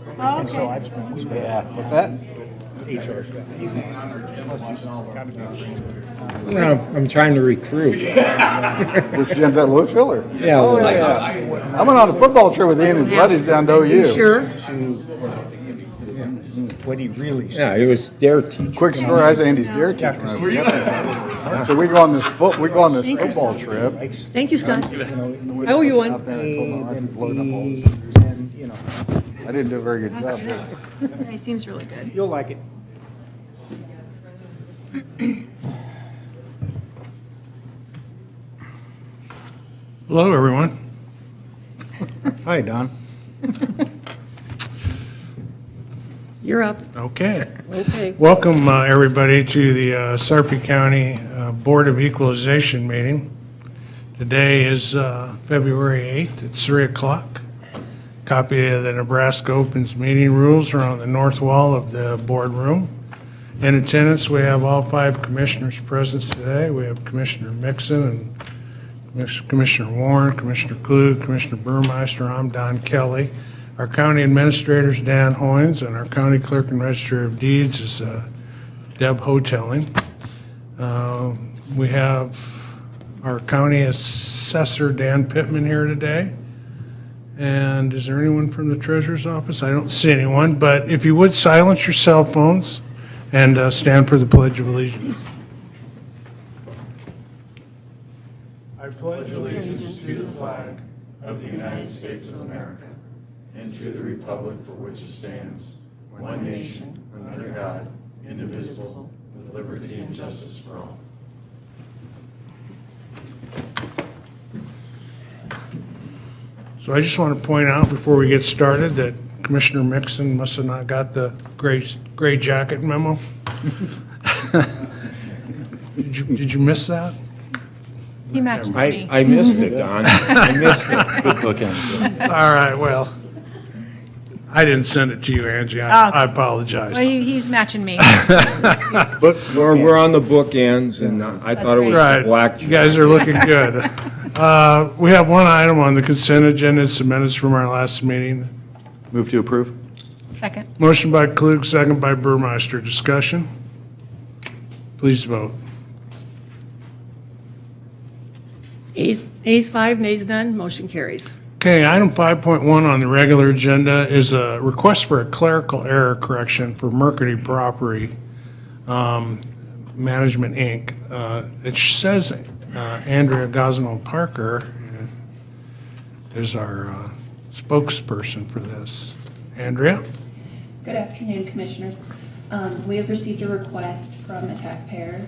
Oh, And so okay. I've spent most of Yeah, what's that? HR stuff. I'm trying to recruit. Which Jim's at Louisville, or? Yeah, Oh, yeah. I went on a football trip with he and his buddies down to OU. Sure. What he really said. Yeah, it was their team. Quick story, I was Andy's beer teacher. So we go on this football trip. Thank you, Scott. I owe you one. Out there, I told my wife to blow it up all the time. And, you know, I didn't do a very good job. He seems really good. you'll like it. Hello, everyone. Hi, Don. You're up. Okay. Okay. Welcome, everybody, to the Sarpy County Board of Equalization meeting. Today is February 8th. It's 3 o'clock. Copy of the Nebraska Opens meeting rules are on the north wall of the boardroom. In attendance, we have all 5 commissioners present today. We have Commissioner Mixon and Commissioner Warren, Commissioner Klug, Commissioner Burmeister. I'm Don Kelly. Our county administrator is Dan Hoynes, and our county clerk and register of deeds is Deb Houghtaling. We have our county assessor, Dan Pittman, here today. And is there anyone from the treasurer's office? I don't see anyone, but if you would silence your cell phones and stand for the Pledge of Allegiance. I pledge allegiance to the flag of the United States of America, and to the republic for which it stands, one nation, under God, indivisible, with liberty and justice for all. So I just want to point out before we get started that Commissioner Mixon must have not got the gray jacket memo. Did you miss that? He matches me. I missed it, Don. I missed it. Good bookends. All right, well, I didn't send it to you, Angie. I apologize. Well, he's matching me. We're on the bookends, and I thought it was Right, black. you guys are looking good. We have one item on the consent agenda. It's the minutes from our last meeting. Move to approve. Second. Motion by Klug, second by Burmeister. Discussion? Please vote. Ayes 5, nays none, motion carries. Okay, item 5.1 on the regular agenda is a request for a clerical error correction for Mercury Property Management, Inc. It says Andrea Gosnell Parker is our spokesperson for this. Andrea? Good afternoon, Commissioners. We have received a request from a taxpayer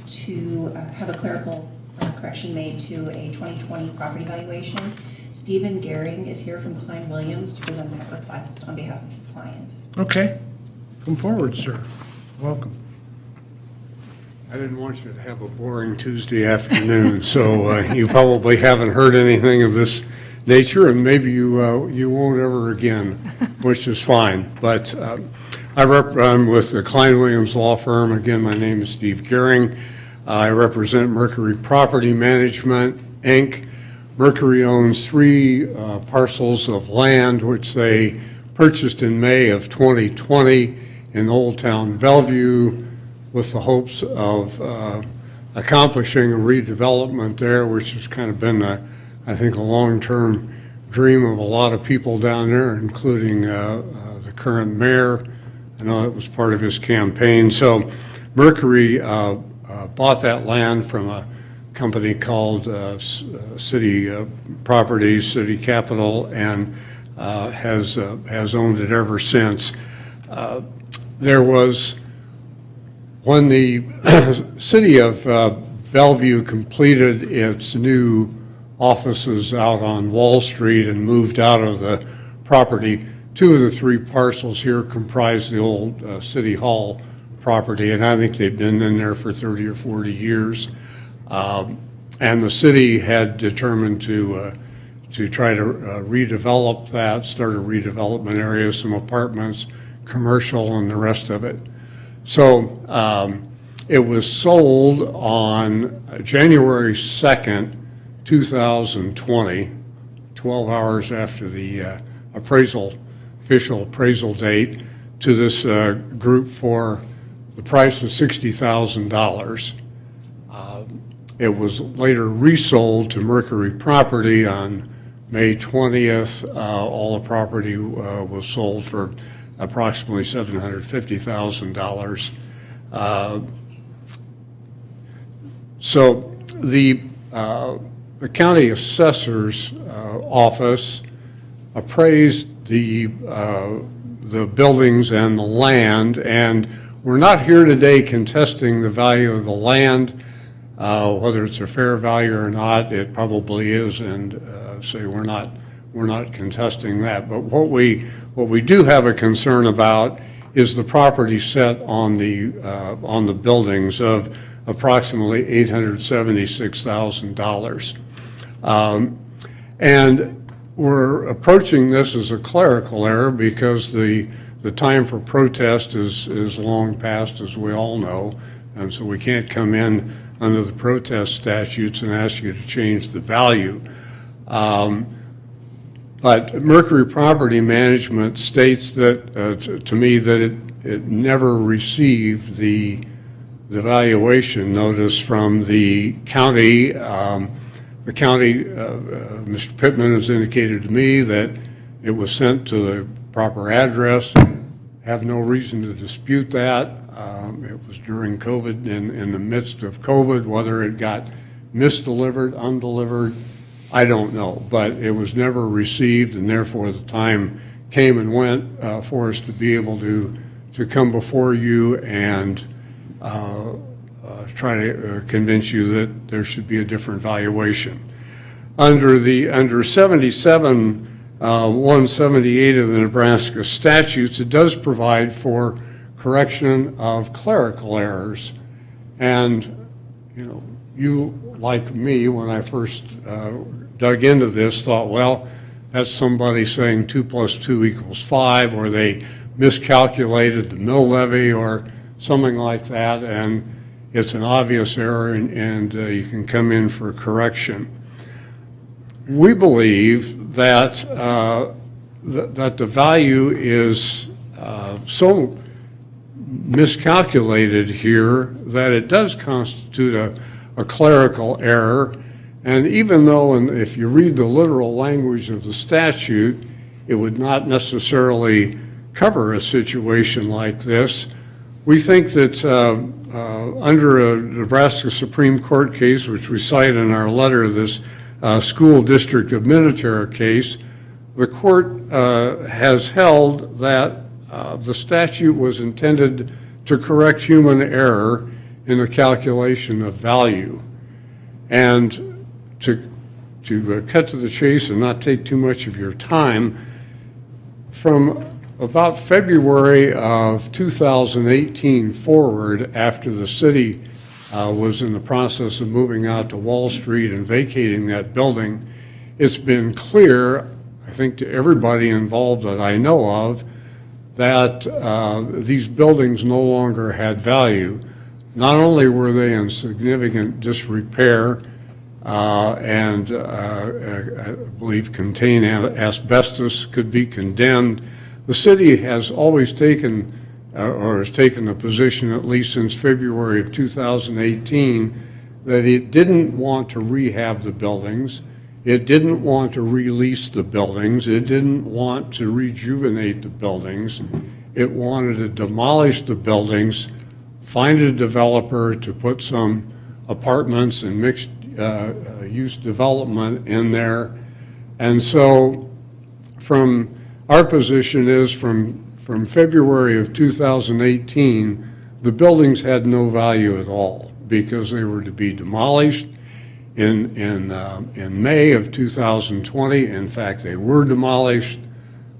to have a clerical correction made to a 2020 property valuation. Stephen Gehring is here from Brittney Williams to present that request on behalf of his client. Okay, come forward, sir. Welcome. I didn't want you to have a boring Tuesday afternoon, so you probably haven't heard anything of this nature, and maybe you won't ever again, which is fine. But I'm with the Cline Williams Law Firm. Again, my name is Steve Gehring. I represent Mercury Property Management, Inc. Mercury owns 3 parcels of land which they purchased in May of 2020 in Old Town Bellevue with the hopes of accomplishing a redevelopment there, which has kind of been, I think, a long-term dream of a lot of people down there, including the current mayor. I know it was part of his campaign. So Mercury bought that land from a company called City Properties, City Capital, and has owned it ever since. There was, when the city of Bellevue completed its new offices out on Wall Street and moved out of the property, 2 of the 3 parcels here comprise the old City Hall property, and I think they've been in there for 30 or 40 years. And the city had determined to try to redevelop that, start a redevelopment area, some apartments, commercial, and the rest of it. So it was sold on January 2nd, 2020, 12 hours after the appraisal official appraisal date to this group for the price of $60,000. It was later resold to Mercury Property on May 20th. All the property was sold for approximately $750,000. So the county assessor's office appraised the buildings and the land, and we're not here today contesting the value of the land, whether it's a fair value or not. It probably is, and say we're not contesting that. But what we do have a concern about is the property set on the buildings of approximately $876,000. And we're approaching this as a clerical error because the time for protest is long past, as we all know, and so we can't come in under the protest statutes and ask you to change the value. But Mercury Property Management states that to me that it never received the valuation notice from the county. The county, Mr. Pittman has indicated to me that it was sent to the proper address. Have no reason to dispute that. It was during COVID, in the midst of COVID, whether it got misdelivered, undelivered, I don't know. But it was never received, and therefore the time came and went for us to be able to come before you and try to convince you that there should be a different valuation. Under 178 of the Nebraska statutes, it does provide for correction of clerical errors. And, you know, you, like me, when I first dug into this, thought, well, that's somebody saying 2 + 2 = 5, or they miscalculated the mill levy or something like that, and it's an obvious error, and you can come in for correction. We believe that that the value is so miscalculated here that it does constitute a clerical error. And even though, if you read the literal language of the statute, it would not necessarily cover a situation like this, we think that under a Nebraska Supreme Court case, which we cite in our letter, this school district of Minnetonka case, the court has held that the statute was intended to correct human error in the calculation of value. And to cut to the chase and not take too much of your time, from about February of 2018 forward, after the city was in the process of moving out to Wall Street and vacating that building, it's been clear, I think, to everybody involved that I know of, that these buildings no longer had value. Not only were they in significant disrepair and I believe contain asbestos, could be condemned, the city has always taken or has taken a position, at least since February of 2018, that it didn't want to rehab the buildings. It didn't want to release the buildings. It didn't want to rejuvenate the buildings. It wanted to demolish the buildings, find a developer to put some apartments and mixed use development in there. And so from our position is from February of 2018, the buildings had no value at all because they were to be demolished. In May of 2020, in fact, they were demolished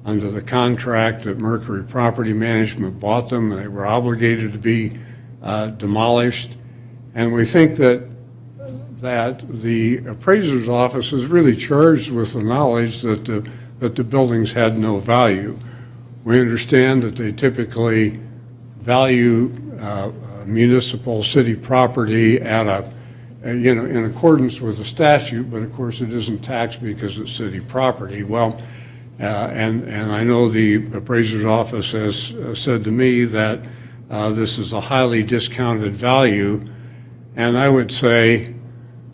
under the contract that Mercury Property Management bought them. They were obligated to be demolished. And we think that the appraiser's office is really charged with the knowledge that the buildings had no value. We understand that they typically value municipal city property at in accordance with the statute, but of course it isn't taxed because it's city property. Well, And I know the appraiser's office has said to me that this is a highly discounted value, and I would say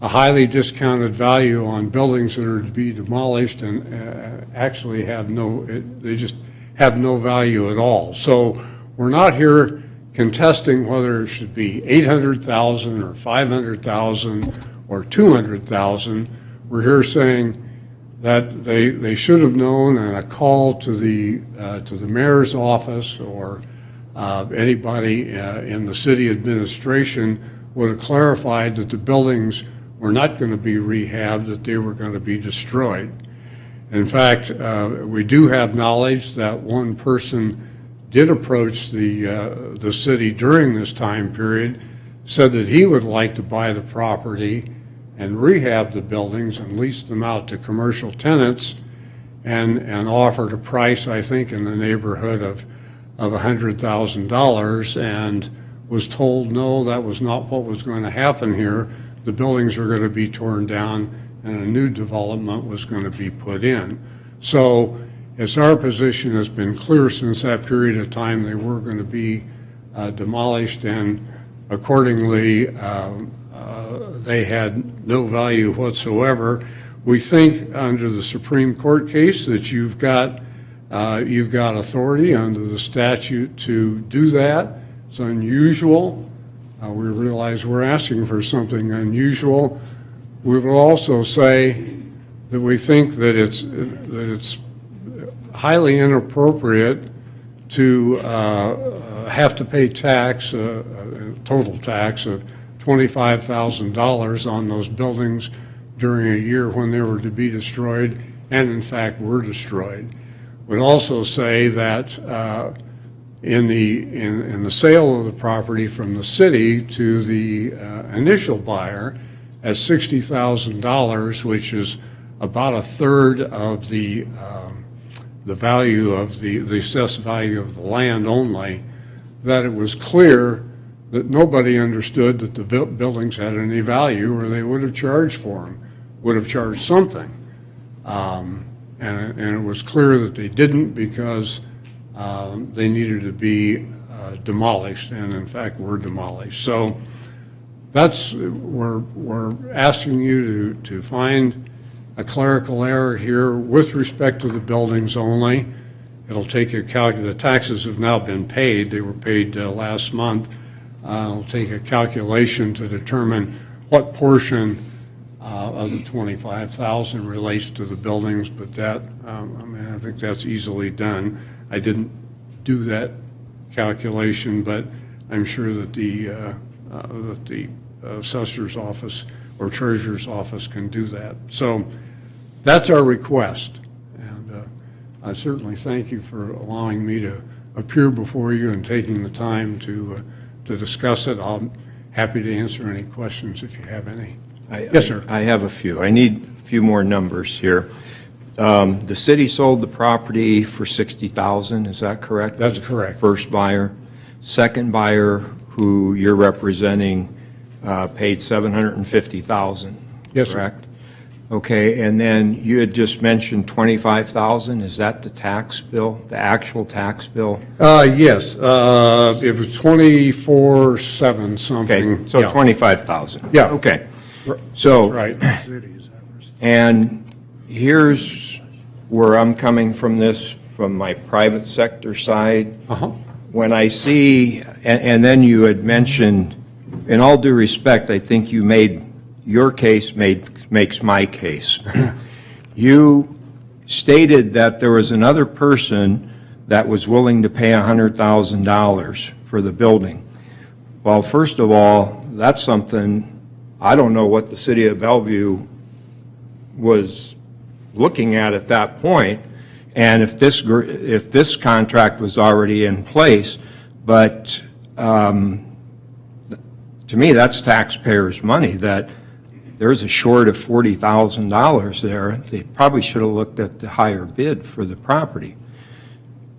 a highly discounted value on buildings that are to be demolished and actually they just have no value at all. So we're not here contesting whether it should be 800,000 or 500,000 or 200,000. We're here saying that they should have known, and a call to the mayor's office or anybody in the city administration would have clarified that the buildings were not going to be rehabbed, that they were going to be destroyed. In fact, we do have knowledge that one person did approach the city during this time period, said that he would like to buy the property and rehab the buildings and lease them out to commercial tenants, and offered a price, I think, in the neighborhood of $100,000, and was told, no, that was not what was going to happen here. The buildings were going to be torn down and a new development was going to be put in. So as our position has been clear since that period of time, they were going to be demolished, and accordingly they had no value whatsoever. We think under the Supreme Court case that you've got authority under the statute to do that. It's unusual. We realize we're asking for something unusual. We will also say that we think that it's highly inappropriate to have to pay tax, total tax of $25,000 on those buildings during a year when they were to be destroyed, and in fact were destroyed. We'd also say that in the sale of the property from the city to the initial buyer at $60,000, which is about a third of the value of the assessed value of the land only, that it was clear that nobody understood that the buildings had any value, or they would have charged for them, would have charged something. And it was clear that they didn't, because they needed to be demolished, and in fact were demolished. So we're asking you to find a clerical error here with respect to the buildings only. It'll take the taxes have now been paid. They were paid last month. It'll take a calculation to determine what portion of the $25,000 relates to the buildings, but that, I think that's easily done. I didn't do that calculation, but I'm sure that the assessor's office or treasurer's office can do that. So that's our request, and I certainly thank you for allowing me to appear before you and taking the time to discuss it. I'm happy to answer any questions if you have any. Yes, sir. I have a few. I need a few more numbers here. The city sold the property for $60,000, is that correct? That's correct. First buyer. Second buyer, who you're representing, paid $750,000. Yes, sir. Correct? Okay, and then you had just mentioned $25,000. Is that the tax bill, the actual tax bill? Yes, it was 24/7 something. Okay, so Yeah. $25,000. Yeah. Okay. So, Right. and here's where I'm coming from this, from my private sector side. Uh-huh. When I see, and then you had mentioned, in all due respect, I think you made, your case makes my case. You stated that there was another person that was willing to pay $100,000 for the building. Well, first of all, that's something, I don't know what the city of Bellevue was looking at that point, and if this contract was already in place, but to me, that's taxpayers' money, that there's a short of $40,000 there. They probably should have looked at the higher bid for the property.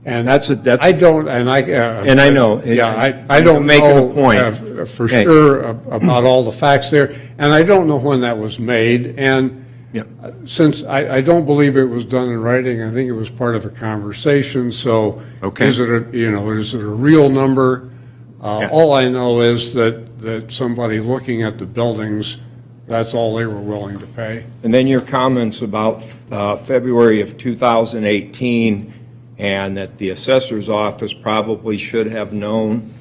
And that's I don't, and I know. Yeah, I don't making a know point. for sure about all the facts there, and I don't know when that was made. And Yeah. Since I don't believe it was done in writing, I think it was part of a conversation, so Okay. is it a real number? Yeah. All I know is that somebody looking at the buildings, that's all they were willing to pay. And then your comments about February of 2018 and that the assessor's office probably should have known.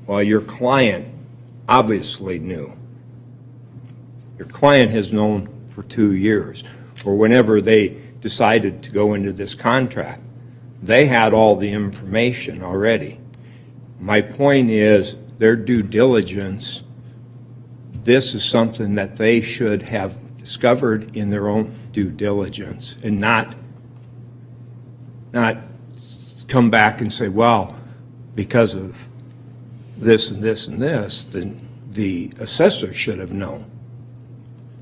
Well, your client obviously knew. Your client has known for 2 years, or whenever they decided to go into this contract. They had all the information already. My point is, their due diligence, this is something that they should have discovered in their own due diligence and not come back and say, well, because of this and this and this, then the assessor should have known.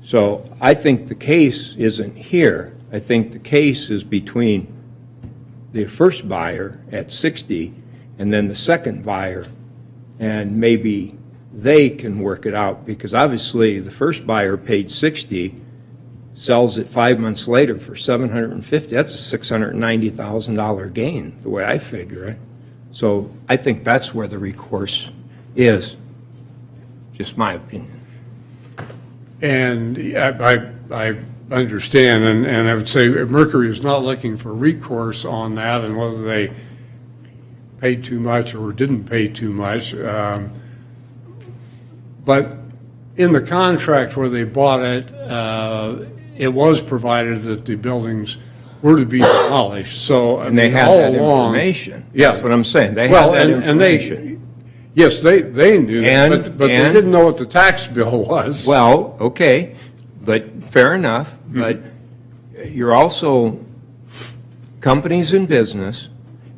So I think the case isn't here. I think the case is between the first buyer at 60 and then the second buyer, and maybe they can work it out, because obviously the first buyer paid 60, sells it 5 months later for 750. That's a $690,000 gain, the way I figure it. So I think that's where the recourse is. Just my opinion. And I understand, and I would say Mercury is not looking for recourse on that, and whether they paid too much or didn't pay too much. But in the contract where they bought it, it was provided that the buildings were to be demolished. So And they had all that along, information. Yeah. That's what I'm saying. They well, had that and they, information. yes, they knew that, And- but they and- didn't know what the tax bill was. Well, okay, but fair enough, but you're also, companies in business,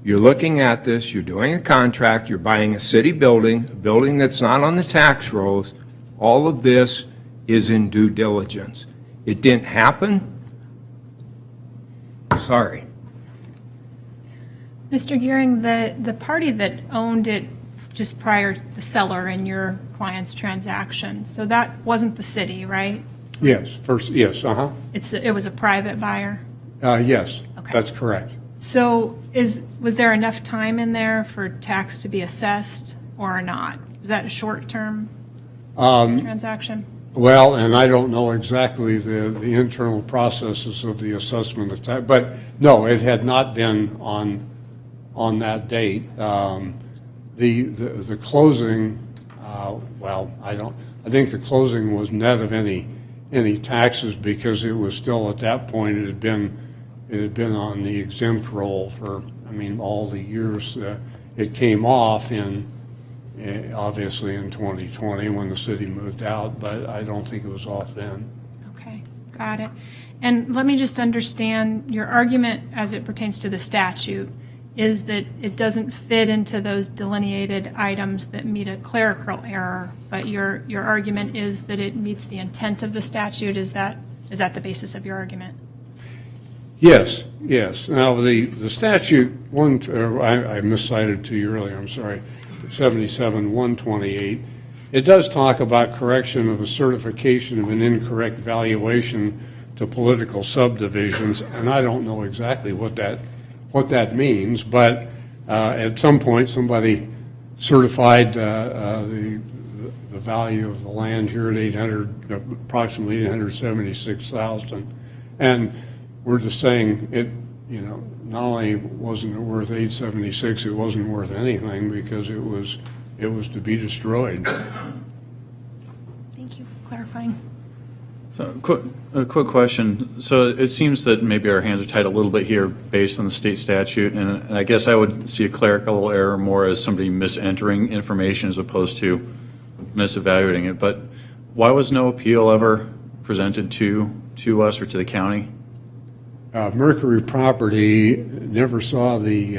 you're looking at this, you're doing a contract, you're buying a city building, a building that's not on the tax rolls. All of this is in due diligence. It didn't happen? Sorry. Mr. Gearing, the party that owned it just prior to the seller in your client's transaction, so that wasn't the city, right? Yes, yes, It was a private buyer? yes, Okay. that's correct. So was there enough time in there for tax to be assessed or not? Was that a short-term transaction? Well, and I don't know exactly the internal processes of the assessment of tax, but no, it had not been on that date. The closing, well, I think the closing was net of any taxes, because it was still, at that point, it had been on the exempt roll for, all the years. It came off obviously in 2020 when the city moved out, but I don't think it was off then. Okay, got it. And let me just understand, your argument as it pertains to the statute is that it doesn't fit into those delineated items that meet a clerical error, but your argument is that it meets the intent of the statute. Is that the basis of your argument? Yes. Now, the statute, I miscited to you earlier, I'm sorry, 77-128, it does talk about correction of a certification of an incorrect valuation to political subdivisions, and I don't know exactly what that means, but at some point somebody certified the value of the land here at approximately $876,000, and we're just saying it, not only wasn't it worth $876, it wasn't worth anything because it was to be destroyed. Thank you for clarifying. So, a quick question. So it seems that maybe our hands are tied a little bit here based on the state statute, and I guess I would see a clerical error more as somebody misentering information as opposed to misevaluating it. But why was no appeal ever presented to us or to the county? Mercury Property never saw the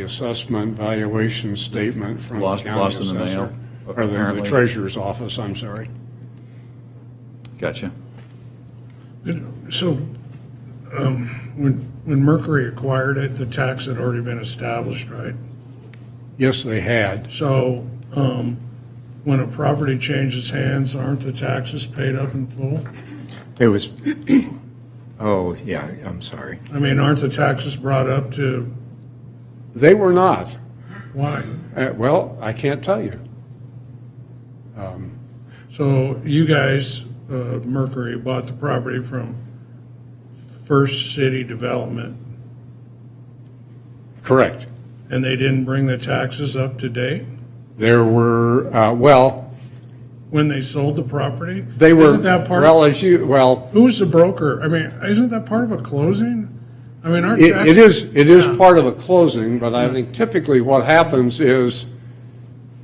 assessment valuation statement from the county Lost in the assessor, mail, or the apparently. treasurer's office, I'm sorry. Gotcha. So, when Mercury acquired it, the tax had already been established, right? Yes, they had. So, when a property changes hands, aren't the taxes paid up in full? It was, oh, yeah, I'm sorry. I mean, aren't the taxes brought up to, They were not. why? Well, I can't tell you. So you guys, Mercury, bought the property from First City Development, Correct. and they didn't bring the taxes up to date There were, when they sold the property? they were, Isn't that part well, of, as you, well, who's the broker? I mean, isn't that part of a closing? I mean, aren't it taxes? is Yeah. part of a closing, but I think typically what happens is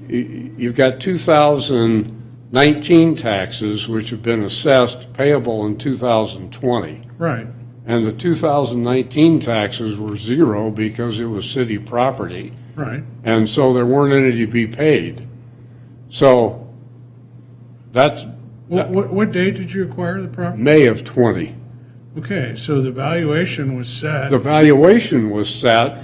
you've got 2019 taxes which have been assessed payable in 2020. Right, And the 2019 taxes were zero because it was city property. right. And so there weren't any to be paid. So that's What date did you acquire the property? May of 20. Okay, so the valuation was set. The valuation was set,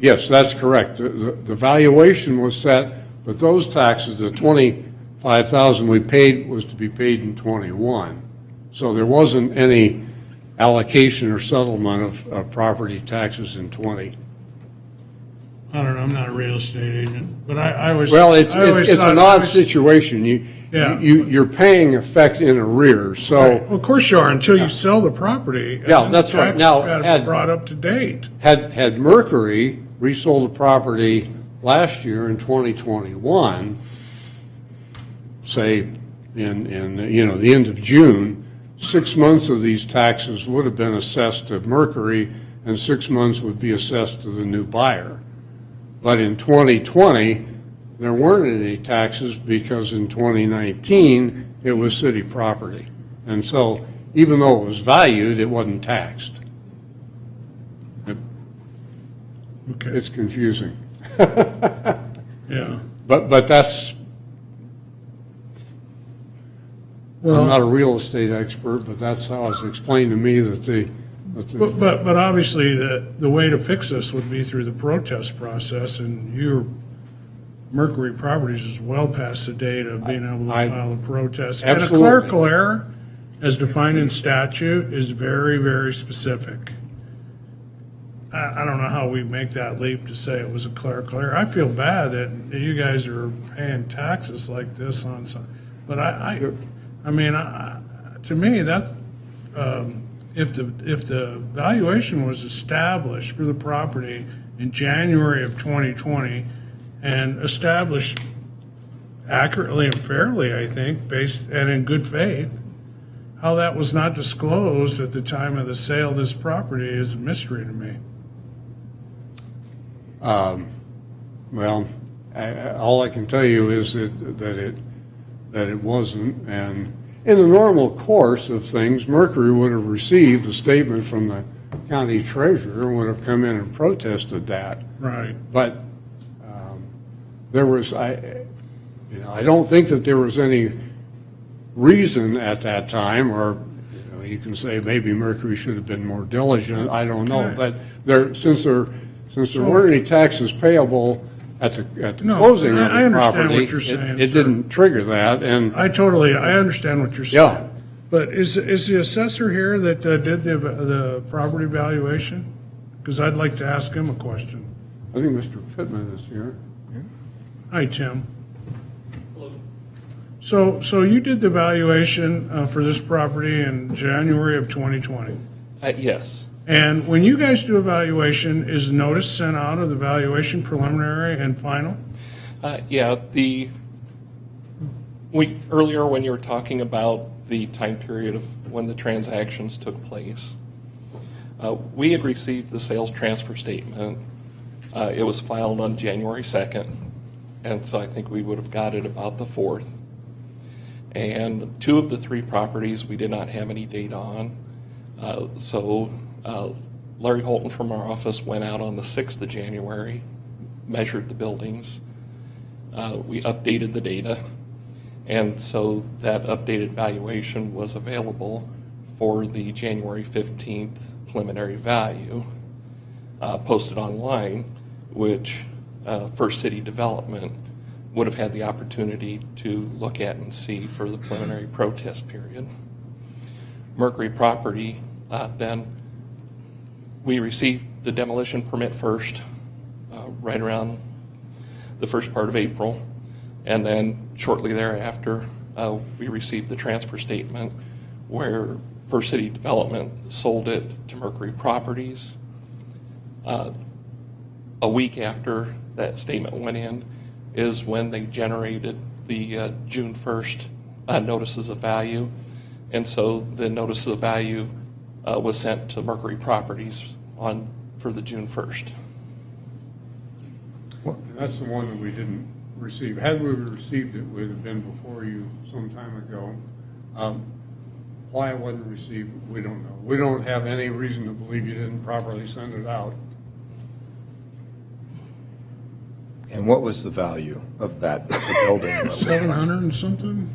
yes, that's correct. The valuation was set, but those taxes, the 25,000 we paid was to be paid in 21. So there wasn't any allocation or settlement of property taxes in 20. I don't know, I'm not a real estate agent, but I was. Well, I always it's thought- an I odd always- situation. Yeah. You're paying effect in arrears, so. Well, of course you are, until you sell the property. and Yeah, then that's the right. taxes Now, gotta be had- brought up to date. Had Mercury resold the property last year in 2021, say in the end of June, 6 months of these taxes would have been assessed to Mercury and 6 months would be assessed to the new buyer. But in 2020, there weren't any taxes because in 2019, it was city property. And so even though it was valued, it wasn't taxed. Okay, It's confusing. yeah. But that's, I'm Well, not a real estate expert, but that's how it's explained to me that but obviously, the way to fix this would be through the protest process, and your Mercury Properties is well past the date of being able to I- file a protest. And a Absolutely. clerical error, as defined in statute, is very, very specific. I don't know how we make that leap to say it was a clerical error. I feel bad that you guys are paying taxes like this on some, but I mean, to me, that's, if the valuation was established for the property in January of 2020 and established accurately and fairly, I think, based and in good faith, how that was not disclosed at the time of the sale of this property is a mystery to me. well, all I can tell you is that it wasn't. And in the normal course of things, Mercury would have received a statement from the county treasurer and would have come in and protested that. Right. But there was, I don't think that there was any reason at that time, or you can say maybe Mercury should have been more diligent. I don't know, Okay. but since there weren't any taxes payable at the No, closing of I the understand property, what you're saying, it sir. didn't trigger that. And I understand what you're Yeah. saying. But is the assessor here that did the property valuation? Because I'd like to ask him a question. I think Mr. Pittman is here. Hi, Tim. So you did the valuation for this property in January of 2020. Yes. And when you guys do a valuation, is notice sent out of the valuation preliminary and final? Yeah, earlier when you were talking about the time period of when the transactions took place, we had received the sales transfer statement. It was filed on January 2nd, and so I think we would have got it about the 4th. And 2 of the 3 properties we did not have any data on. So Larry Holton from our office went out on the 6th of January, measured the buildings. We updated the data. And so that updated valuation was available for the January 15th preliminary value posted online, which First City Development would have had the opportunity to look at and see for the preliminary protest period. Mercury property, then we received the demolition permit first, right around the first part of April. And then shortly thereafter, we received the transfer statement where First City Development sold it to Mercury Properties. A week after that statement went in is when they generated the June 1st notices of value. And so the notice of value was sent to Mercury Properties for the June 1st. That's the one that we didn't receive. Had we received it, it would have been before you some time ago. Why it wasn't received, we don't know. We don't have any reason to believe you didn't properly send it out. And what was the value of that building? 700 and something?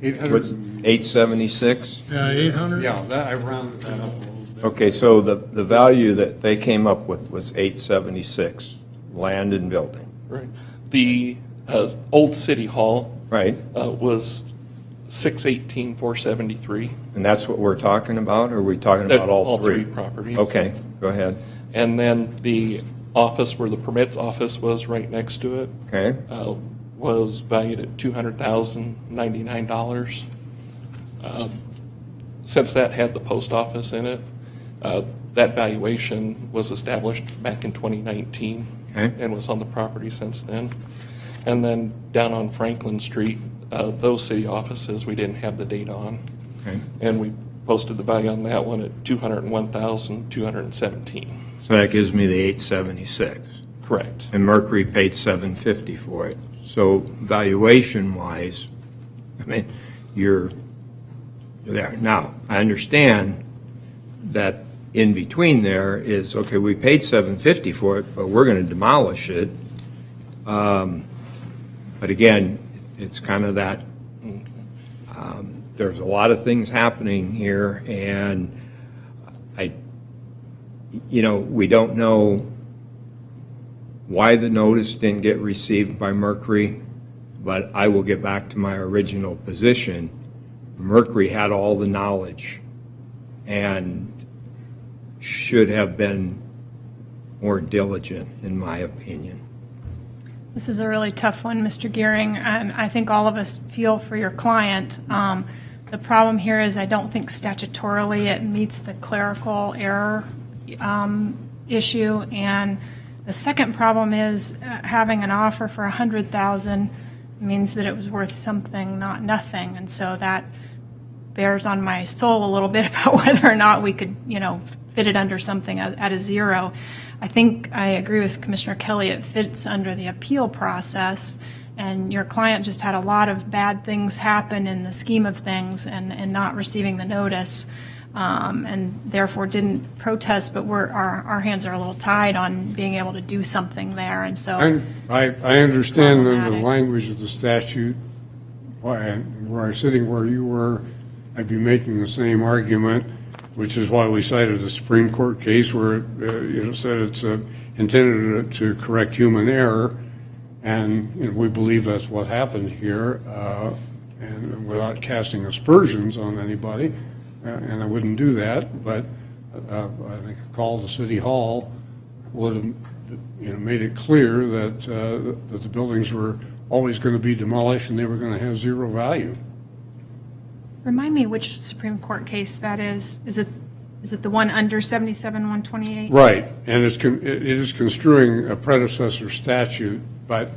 Was 876? Yeah, 800? Yeah, that, I rounded that up a little bit. Okay, so the value that they came up with was 876, land and building. Right. The old City Hall Right. was $618,473. And that's what we're talking about, or are we talking about all three? All three properties. Okay, go ahead. And then the office where the permits office was right next to it Okay, was valued at $200,099. Since that had the post office in it, that valuation was established back in 2019 Okay. and was on the property since then. And then down on Franklin Street, those city offices we didn't have the data on. okay. And we posted the value on that one at $201,217. So that gives me the 876. Correct. And Mercury paid 750 for it. So valuation-wise, I mean, you're there. Now, I understand that in between there is, okay, we paid 750 for it, but we're going to demolish it. But again, it's kind of that, there's a lot of things happening here, and we don't know why the notice didn't get received by Mercury, but I will get back to my original position. Mercury had all the knowledge and should have been more diligent, in my opinion. This is a really tough one, Mr. Gearing, and I think all of us feel for your client. The problem here is I don't think statutorily it meets the clerical error issue, and the second problem is having an offer for $100,000 means that it was worth something, not nothing, and so that bears on my soul a little bit about whether or not we could, fit it under something at a zero. I think I agree with Commissioner Kelly. It fits under the appeal process, and your client just had a lot of bad things happen in the scheme of things and not receiving the notice, and therefore didn't protest, but our hands are a little tied on being able to do something there, and so I understand the problematic. language of the statute. Were I sitting where you were, I'd be making the same argument, which is why we cited the Supreme Court case where it said it's intended to correct human error, and we believe that's what happened here, and without casting aspersions on anybody, and I wouldn't do that, but I think a call to City Hall would have made it clear that the buildings were always going to be demolished and they were going to have zero value. Remind me which Supreme Court case that is. Is it the one under 77-128? Right, and it is construing a predecessor statute, but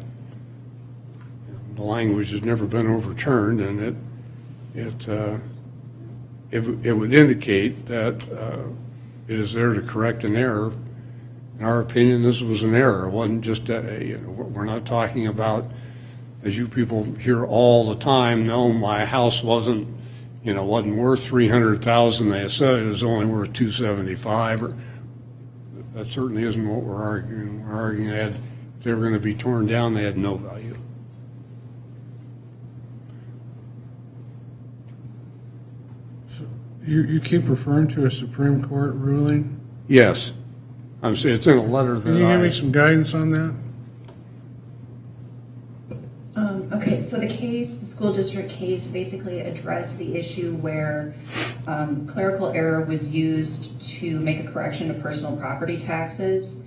the language has never been overturned, and it would indicate that it is there to correct an error. In our opinion, this was an error. It wasn't just we're not talking about, as you people hear all the time, no, my house wasn't worth $300,000. They said it was only worth $275,000. That certainly isn't what we're arguing. We're arguing that if they were going to be torn down, they had no value. You keep referring to a Supreme Court ruling? Yes, it's in a letter that Can you give me some guidance on that? Okay, so the school district case basically addressed the issue where clerical error was used to make a correction to personal property taxes.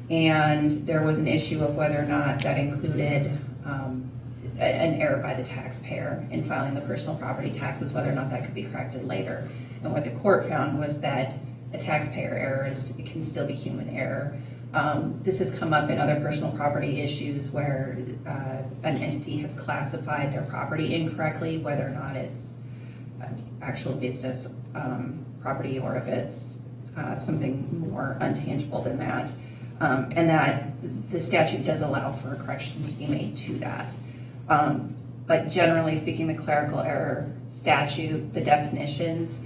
And there was an issue of whether or not that included an error by the taxpayer in filing the personal property taxes, whether or not that could be corrected later. And what the court found was that a taxpayer error it can still be human error. This has come up in other personal property issues where an entity has classified their property incorrectly, whether or not it's actual business property or if it's something more untangible than that. And that the statute does allow for a correction to be made to that. But generally speaking, the clerical error statute, the definitions,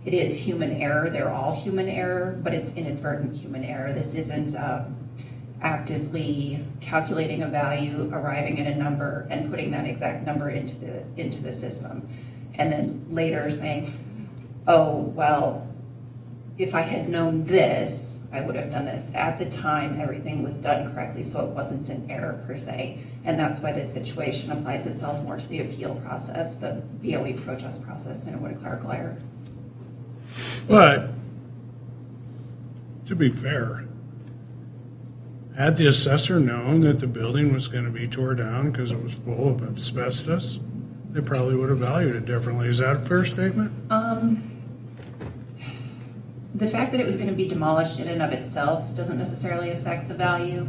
it is human error. They're all human error, but it's inadvertent human error. This isn't actively calculating a value, arriving at a number, and putting that exact number into the system. And then later saying, oh, well, if I had known this, I would have done this. At the time, everything was done correctly, so it wasn't an error per se. And that's why this situation applies itself more to the appeal process, the BOE protest process, than it would a clerical error. But, to be fair, had the assessor known that the building was going to be tore down because it was full of asbestos, they probably would have valued it differently. Is that a fair statement? The fact that it was going to be demolished in and of itself doesn't necessarily affect the value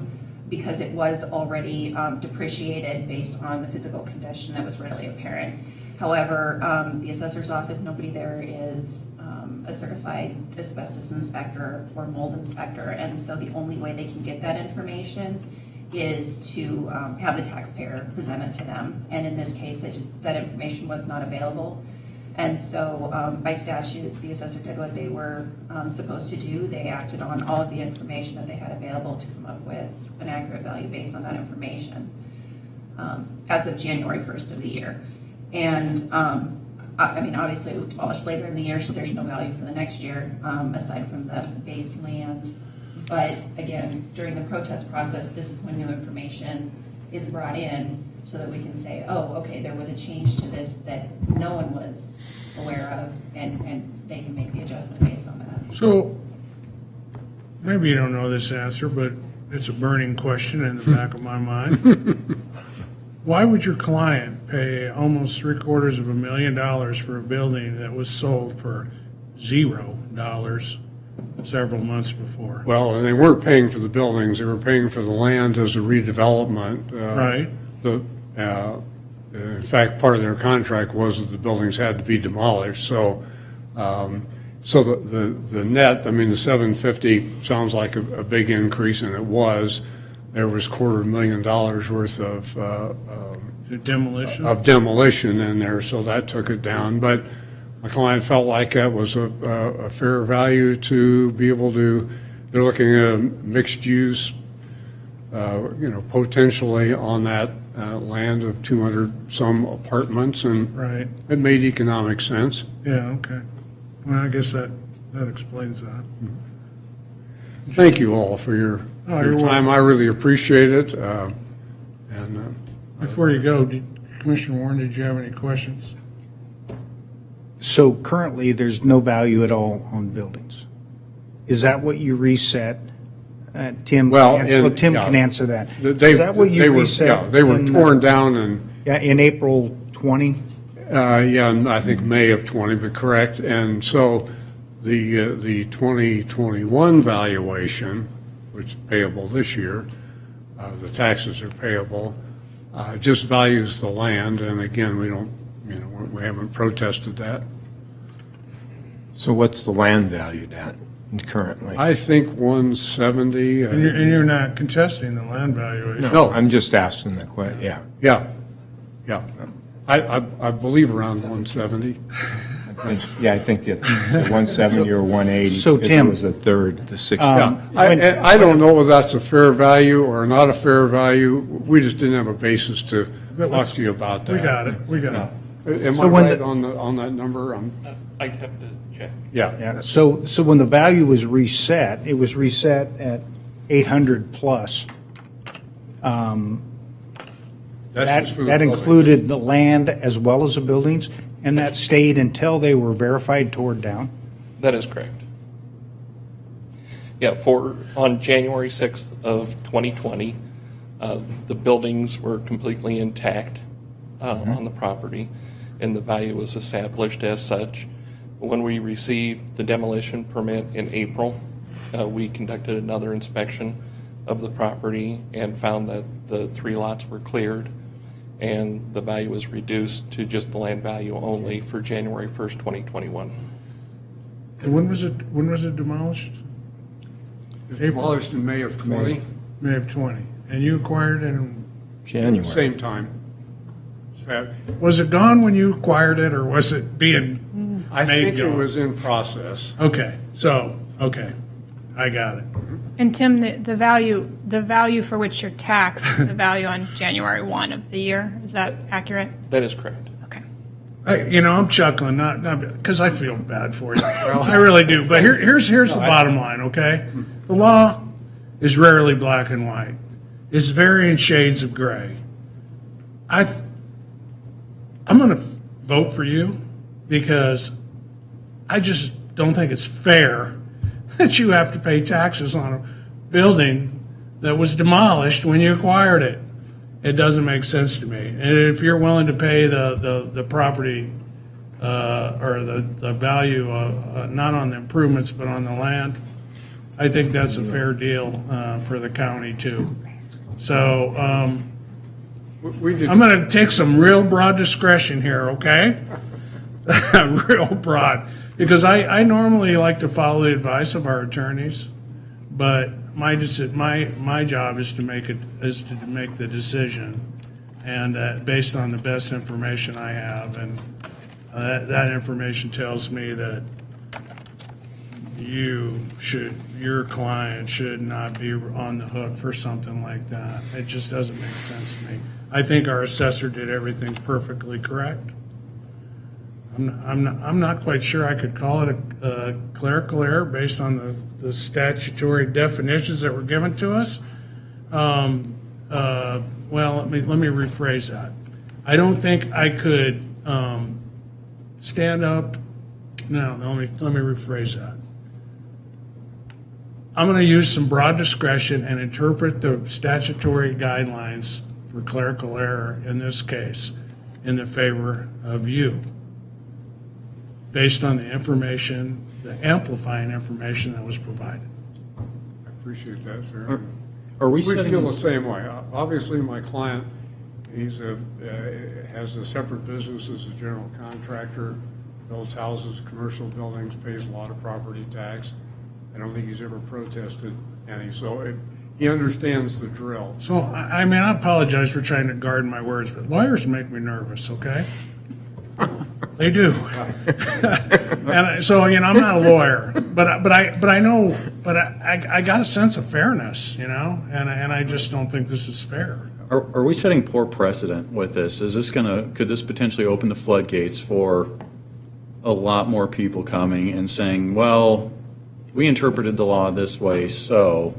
because it was already depreciated based on the physical condition that was readily apparent. However, the assessor's office, nobody there is a certified asbestos inspector or mold inspector, and so the only way they can get that information is to have the taxpayer present it to them. And in this case, that information was not available. And so by statute, the assessor did what they were supposed to do. They acted on all of the information that they had available to come up with an accurate value based on that information as of January 1st of the year. And I mean, obviously it was demolished later in the year, so there's no value for the next year aside from the base land. But again, during the protest process, this is when new information is brought in so that we can say, oh, okay, there was a change to this that no one was aware of, and they can make the adjustment based on that. So, maybe you don't know this answer, but it's a burning question in the back of my mind. Why would your client pay almost $750,000 for a building that was sold for $0 several months before? Well, and they weren't paying for the buildings, they were paying for the land as a redevelopment. Right. In fact, part of their contract was that the buildings had to be demolished, so the net, I mean, the $750 sounds like a big increase, and it was. There was $250,000 worth of demolition in there, so that took it down. But my client felt like that was a fair value to be able to. They're looking at a mixed use, potentially on that land of 200 some apartments, and Right. it made economic sense. Yeah, okay. Well, I guess that explains that. Thank you all for your you're time. I really appreciate it. Before you go, Commissioner Warren, did you have any questions? So currently, there's no value at all on buildings. Is that what you reset? Tim, Tim can answer that. Is that what you reset? Yeah, they were torn down and. Yeah, in April 20? I think May of 20, but correct. And so the 2021 valuation, which is payable this year, the taxes are payable, just values the land. And again, we haven't protested that. So what's the land valued at currently? I think 170. And you're not contesting the land valuation? No. I'm just asking the question, yeah. Yeah. I believe around 170. Yeah, I think it's 170 or 180. So, because Tim, it was a third, the 60. I don't know whether that's a fair value or not a fair value. We just didn't have a basis to talk to you about that. We got it. Am I right on that number? I'd have to check. Yeah. So when the value was reset, it was reset at 800 plus. That's just for the That buildings. included the land as well as the buildings, and that stayed until they were verified torn down? That is correct. Yeah, on January 6th of 2020, the buildings were completely intact on the property, and the value was established as such. When we received the demolition permit in April, we conducted another inspection of the property and found that the 3 lots were cleared, and the value was reduced to just the land value only for January 1st, 2021. And when was it demolished? It was demolished in May of 20, May of 20. And you acquired it in, January. same time. was it gone when you acquired it, or was it being I made think it gone? was in process. Okay, okay, I got it. And Tim, the value for which you're taxed, is the value on January 1 of the year, is that accurate? That is correct. Okay. I'm chuckling, not because I feel bad for you. I really do. But here's the bottom line, okay? The law is rarely black and white. It's varying shades of gray. I'm going to vote for you because I just don't think it's fair that you have to pay taxes on a building that was demolished when you acquired it. It doesn't make sense to me. And if you're willing to pay the property or the value, not on the improvements but on the land, I think that's a fair deal for the county too. So I'm going to take some real broad discretion here, okay? Real broad. Because I normally like to follow the advice of our attorneys, but my job is to make the decision, and based on the best information I have, and that information tells me that your client should not be on the hook for something like that. It just doesn't make sense to me. I think our assessor did everything perfectly correct. I'm not quite sure I could call it a clerical error based on the statutory definitions that were given to us. Well, let me rephrase that. I don't think I could stand up. No, let me rephrase that. I'm going to use some broad discretion and interpret the statutory guidelines for clerical error in this case in the favor of you, based on the information, the amplifying information that was provided. I appreciate that, sir. Are we We setting? feel the same way. Obviously, my client, has a separate business as a general contractor, builds houses, commercial buildings, pays a lot of property tax. I don't think he's ever protested any, so he understands the drill. So, I mean, I apologize for trying to guard my words, but lawyers make me nervous, okay? They do. And so, I'm not a lawyer, but I know, I got a sense of fairness, and I just don't think this is fair. Are we setting poor precedent with this? Could this potentially open the floodgates for a lot more people coming and saying, well, we interpreted the law this way, so.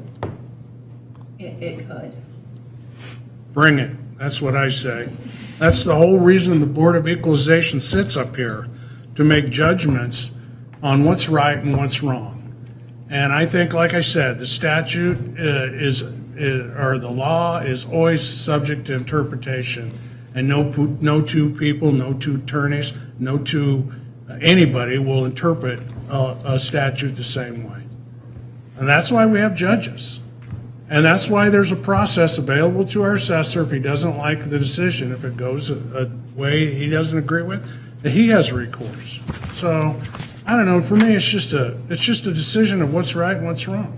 It could. Bring it. That's what I say. That's the whole reason the Board of Equalization sits up here, to make judgments on what's right and what's wrong. And I think, like I said, the statute or the law is always subject to interpretation, and no two people, no two attorneys, anybody will interpret a statute the same way. And that's why we have judges. And that's why there's a process available to our assessor if he doesn't like the decision, if it goes a way he doesn't agree with, that he has recourse. So, I don't know, for me, it's just a decision of what's right and what's wrong.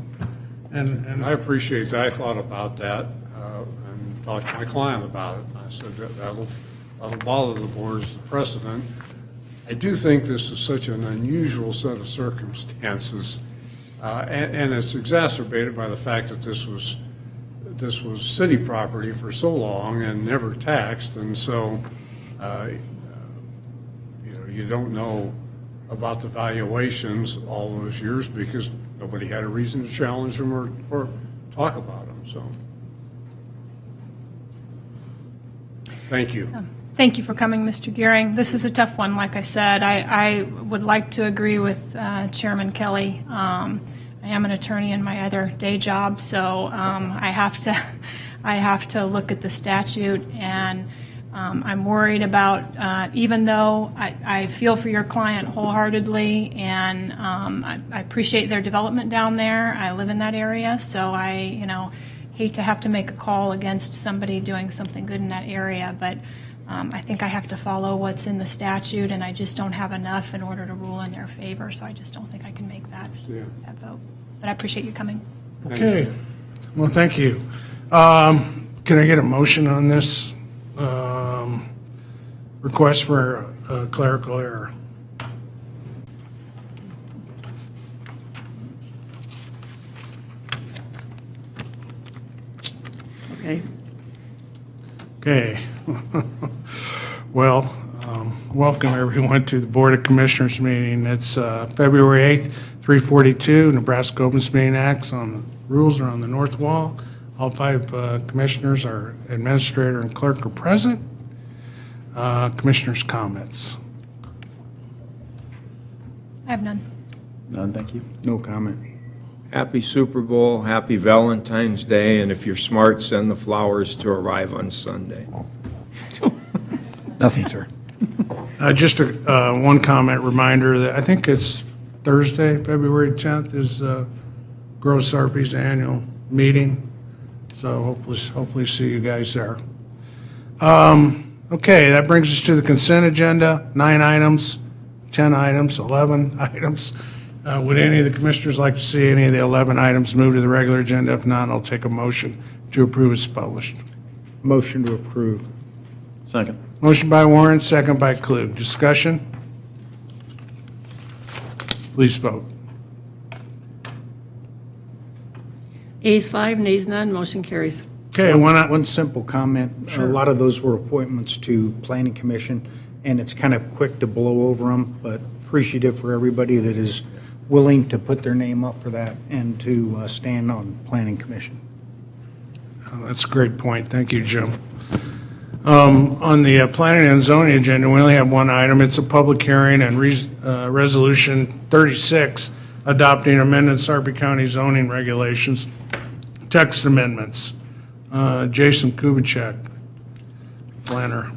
And I appreciate that. I thought about that and talked to my client about it. I said that'll bother the board as a precedent. I do think this is such an unusual set of circumstances, and it's exacerbated by the fact that this was city property for so long and never taxed, and so you don't know about the valuations all those years because nobody had a reason to challenge them or talk about them. So Thank you. Thank you for coming, Mr. Gearing. This is a tough one, like I said. I would like to agree with Chairman Kelly. I am an attorney in my other day job, so I have to look at the statute, and I'm worried about, even though I feel for your client wholeheartedly, and I appreciate their development down there. I live in that area, so I hate to have to make a call against somebody doing something good in that area, but I think I have to follow what's in the statute, and I just don't have enough in order to rule in their favor, so I just don't think I can make that vote. But I appreciate you coming. Okay. Well, thank you. Can I get a motion on this request for a clerical error? Okay. Okay. Well, welcome everyone to the Board of Commissioners meeting. It's February 8th, 3:42. Nebraska Open Meeting Acts on the rules are on the north wall. All 5 commissioners, our administrator and clerk, are present. Commissioners' comments. I have none. None, thank you. No comment. Happy Super Bowl, happy Valentine's Day, and if you're smart, send the flowers to arrive on Sunday. Nothing, sir. Just one comment reminder that I think it's Thursday, February 10th, is Grow Sarpy's annual meeting. So hopefully see you guys there. Okay, that brings us to the consent agenda. 9 items, 10 items, 11 items. Would any of the commissioners like to see any of the 11 items moved to the regular agenda? If not, I'll take a motion to approve as published. Motion to approve. Second. Motion by Warren, second by Klug. Discussion? Please vote. Ayes 5, nays none, motion carries. Okay, One simple comment. A lot of those were appointments to Planning Commission, and it's kind of quick to blow over them, but appreciative for everybody that is willing to put their name up for that and to stand on Planning Commission. That's a great point. Thank you, Jim. On the planning and zoning agenda, we only have one item. It's a public hearing and resolution 36, adopting amended Sarpy County zoning regulations, text amendments. Jason Kubicek, planner.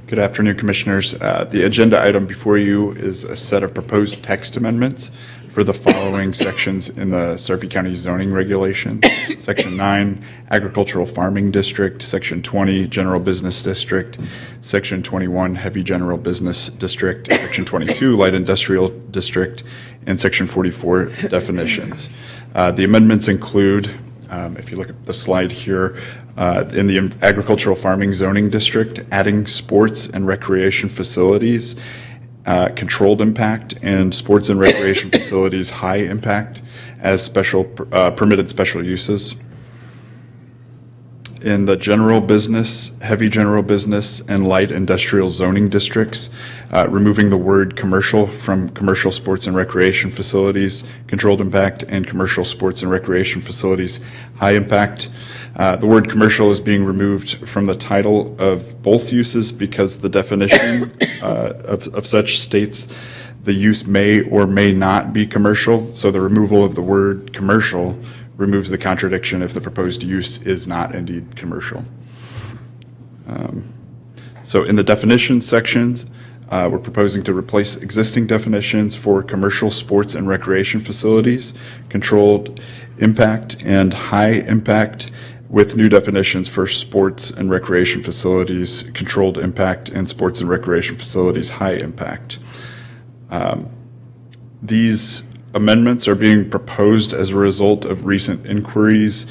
Good afternoon, Commissioners. The agenda item before you is a set of proposed text amendments for the following sections in the Sarpy County zoning regulations. Section 9, Agricultural Farming District. Section 20, General Business District. Section 21, Heavy General Business District. Section 22, Light Industrial District. And Section 44, definitions. The amendments include, if you look at the slide here, in the agricultural farming zoning district, adding sports and recreation facilities, controlled impact, and sports and recreation facilities high impact as special permitted special uses. In the general business, heavy general business, and light industrial zoning districts, removing the word commercial from commercial sports and recreation facilities, controlled impact, and commercial sports and recreation facilities, high impact. The word commercial is being removed from the title of both uses because the definition of such states the use may or may not be commercial. So the removal of the word commercial removes the contradiction if the proposed use is not indeed commercial. So in the definitions sections, we're proposing to replace existing definitions for commercial sports and recreation facilities, controlled impact, and high impact with new definitions for sports and recreation facilities, controlled impact, and sports and recreation facilities, high impact. These amendments are being proposed as a result of recent inquiries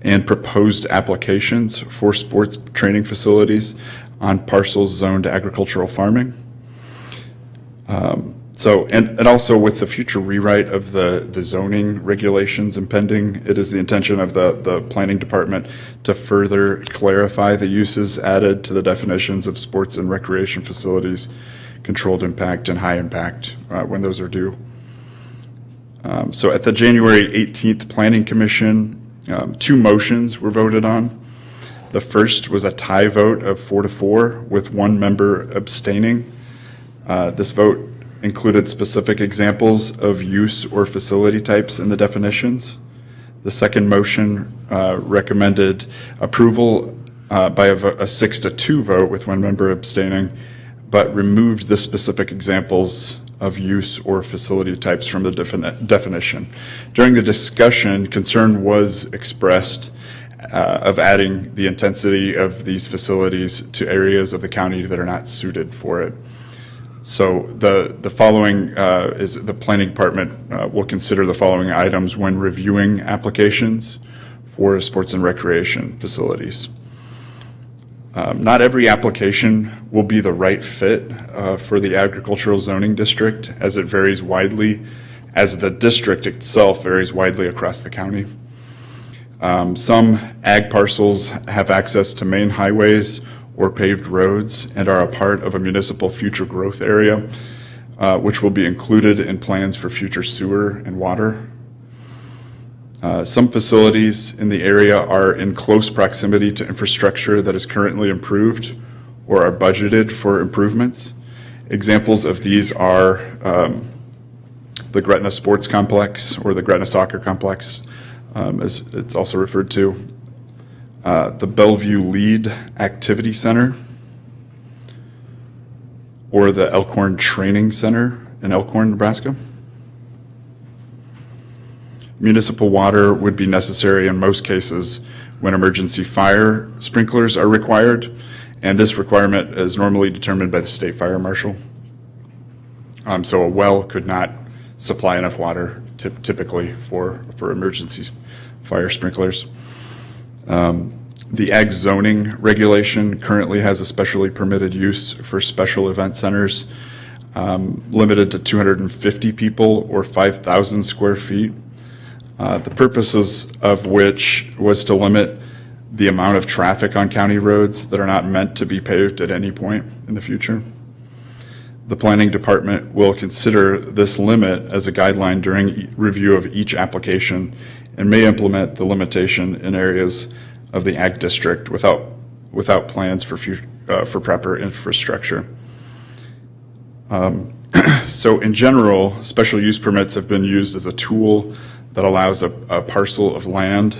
and proposed applications for sports training facilities on parcels zoned agricultural farming. And also with the future rewrite of the zoning regulations impending, it is the intention of the planning department to further clarify the uses added to the definitions of sports and recreation facilities, controlled impact, and high impact when those are due. So at the January 18th Planning Commission, 2 motions were voted on. The first was a tie vote of 4-4 with one member abstaining. This vote included specific examples of use or facility types in the definitions. The second motion recommended approval by a 6-2 vote with one member abstaining, but removed the specific examples of use or facility types from the definition. During the discussion, concern was expressed of adding the intensity of these facilities to areas of the county that are not suited for it. So the following is the planning department will consider the following items when reviewing applications for sports and recreation facilities. Not every application will be the right fit for the agricultural zoning district, as it varies widely, as the district itself varies widely across the county. Some ag parcels have access to main highways or paved roads and are a part of a municipal future growth area, which will be included in plans for future sewer and water. Some facilities in the area are in close proximity to infrastructure that is currently improved or are budgeted for improvements. Examples of these are the Gretna Sports Complex, or the Gretna Soccer Complex, as it's also referred to, the Bellevue Lead Activity Center, or the Elkhorn Training Center in Elkhorn, Nebraska. Municipal water would be necessary in most cases when emergency fire sprinklers are required, and this requirement is normally determined by the state fire marshal. So a well could not supply enough water typically for emergency fire sprinklers. The ag zoning regulation currently has a specially permitted use for special event centers limited to 250 people or 5,000 square feet. The purposes of which was to limit the amount of traffic on county roads that are not meant to be paved at any point in the future. The planning department will consider this limit as a guideline during review of each application and may implement the limitation in areas of the ag district without plans for proper infrastructure. So in general, special use permits have been used as a tool that allows a parcel of land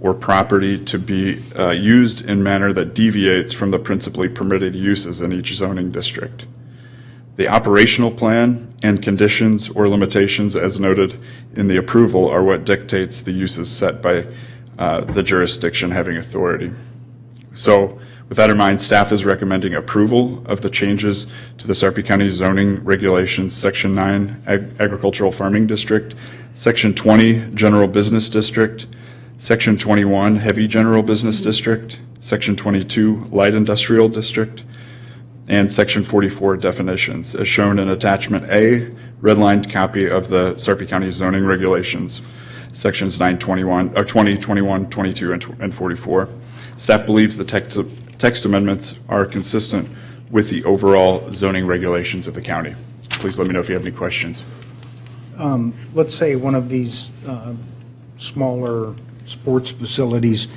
or property to be used in manner that deviates from the principally permitted uses in each zoning district. The operational plan and conditions or limitations as noted in the approval are what dictates the uses set by the jurisdiction having authority. So with that in mind, staff is recommending approval of the changes to the Sarpy County zoning regulations, Section 9, Agricultural Farming District, Section 20, General Business District, Section 21, Heavy General Business District, Section 22, Light Industrial District, and Section 44 definitions, as shown in Attachment A, redlined copy of the Sarpy County zoning regulations, Sections 921, 20, 21, 22, and 44. Staff believes the text amendments are consistent with the overall zoning regulations of the county. Please let me know if you have any questions. Let's say one of these smaller sports facilities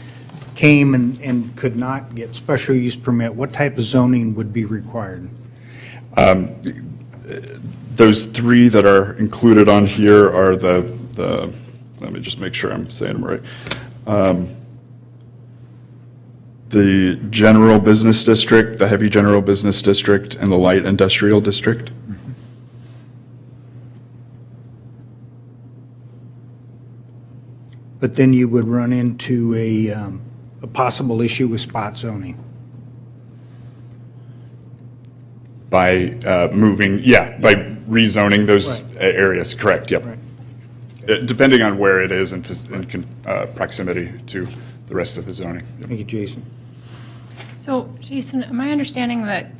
came and could not get special use permit. What type of zoning would be required? Those three that are included on here are the let me just make sure I'm saying them right. The general business district, the heavy general business district, and the light industrial district. But then you would run into a possible issue with spot zoning. By by rezoning those areas, correct, yep. Right. Depending on where it is in proximity to the rest of the zoning. Yep. Thank you, Jason. So, Jason, am I understanding that